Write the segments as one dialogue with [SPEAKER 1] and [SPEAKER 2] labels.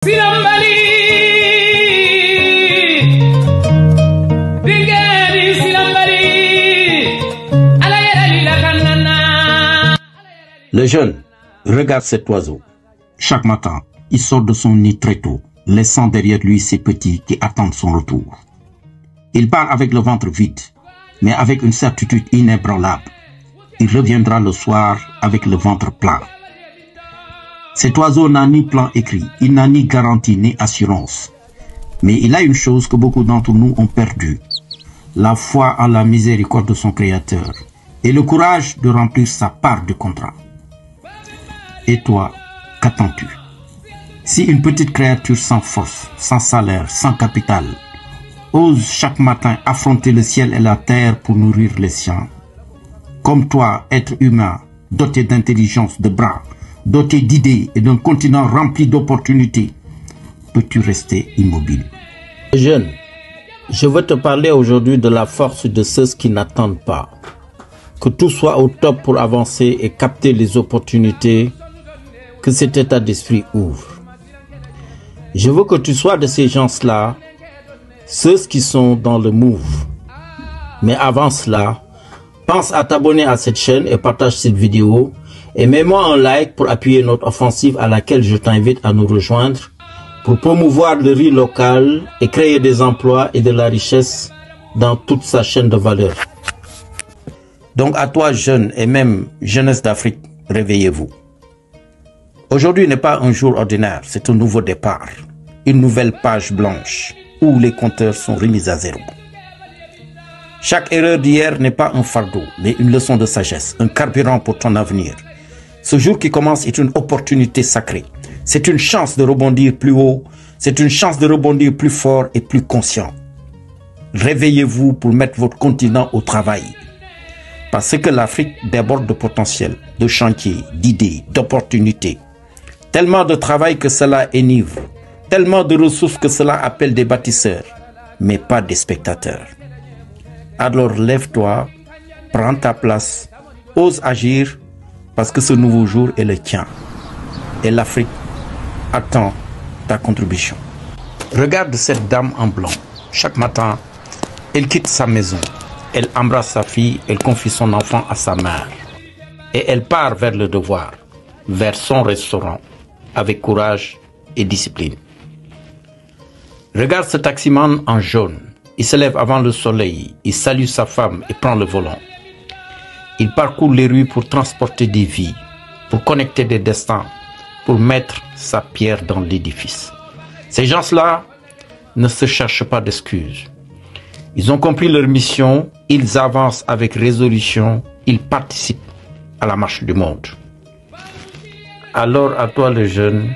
[SPEAKER 1] Le jeune regarde cet oiseau.
[SPEAKER 2] Chaque matin, il sort de son nid très tôt, laissant derrière lui ses petits qui attendent son retour. Il part avec le ventre vide, mais avec une certitude inébranlable. Il reviendra le soir avec le ventre plein. Cet oiseau n'a ni plan écrit, il n'a ni garantie ni assurance. Mais il a une chose que beaucoup d'entre nous ont perdue: la foi en la miséricorde de son Créateur et le courage de remplir sa part du contrat. Et toi, qu'attends-tu? Si une petite créature sans force, sans salaire, sans capital, ose chaque matin affronter le ciel et la terre pour nourrir les siens, comme toi, être humain, doté d'intelligence, de bras, doté d'idées et d'un continent rempli d'opportunités, peux-tu rester immobile?
[SPEAKER 1] Jeune, je veux te parler aujourd'hui de la force de ceux qui n'attendent pas. Que tout soit au top pour avancer et capter les opportunités que cet état d'esprit ouvre. Je veux que tu sois de ces gens-là, ceux qui sont dans le move. Mais avant cela, pense à t'abonner à cette chaîne et partage cette vidéo. Et mets-moi un like pour appuyer notre offensive à laquelle je t'invite à nous rejoindre pour promouvoir le riz local et créer des emplois et de la richesse dans toute sa chaîne de valeur. Donc à toi jeunes et même jeunesse d'Afrique, réveillez-vous. Aujourd'hui n'est pas un jour ordinaire, c'est un nouveau départ, une nouvelle page blanche où les compteurs sont remis à zéro. Chaque erreur d'hier n'est pas un fardeau, mais une leçon de sagesse, un carburant pour ton avenir. Ce jour qui commence est une opportunité sacrée. C'est une chance de rebondir plus haut, c'est une chance de rebondir plus fort et plus conscient. Réveillez-vous pour mettre votre continent au travail. Parce que l'Afrique déborde de potentiel, de chantiers, d'idées, d'opportunités. Tellement de travail que cela enivre, tellement de ressources que cela appelle des bâtisseurs, mais pas des spectateurs. Alors lève-toi, prends ta place, ose agir, parce que ce nouveau jour est le tien. Et l'Afrique attend ta contribution. Regarde cette dame en blanc. Chaque matin, elle quitte sa maison. Elle embrasse sa fille, elle confie son enfant à sa mère. Et elle part vers le devoir, vers son restaurant, avec courage et discipline. Regarde ce taximan en jaune. Il se lève avant le soleil, il salue sa femme et prend le volant. Il parcourt les rues pour transporter des vies, pour connecter des destins, pour mettre sa pierre dans l'édifice. Ces gens-là ne se cherchent pas d'excuses. Ils ont compris leur mission, ils avancent avec résolution, ils participent à la marche du monde. Alors à toi le jeune,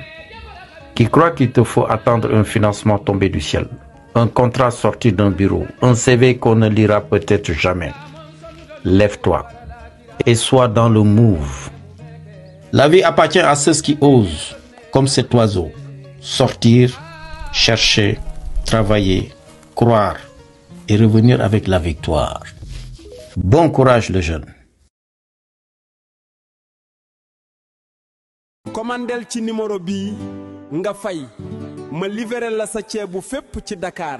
[SPEAKER 1] qui croit qu'il te faut attendre un financement tombé du ciel, un contrat sorti d'un bureau, un CV qu'on ne lira peut-être jamais. Lève-toi et sois dans le move. La vie appartient à ceux qui osent, comme cet oiseau, sortir, chercher, travailler, croire et revenir avec la victoire. Bon courage le jeune.
[SPEAKER 3] Commandel ci numéro bi nga fay ma livrer la sa ceebu fépp ci Dakar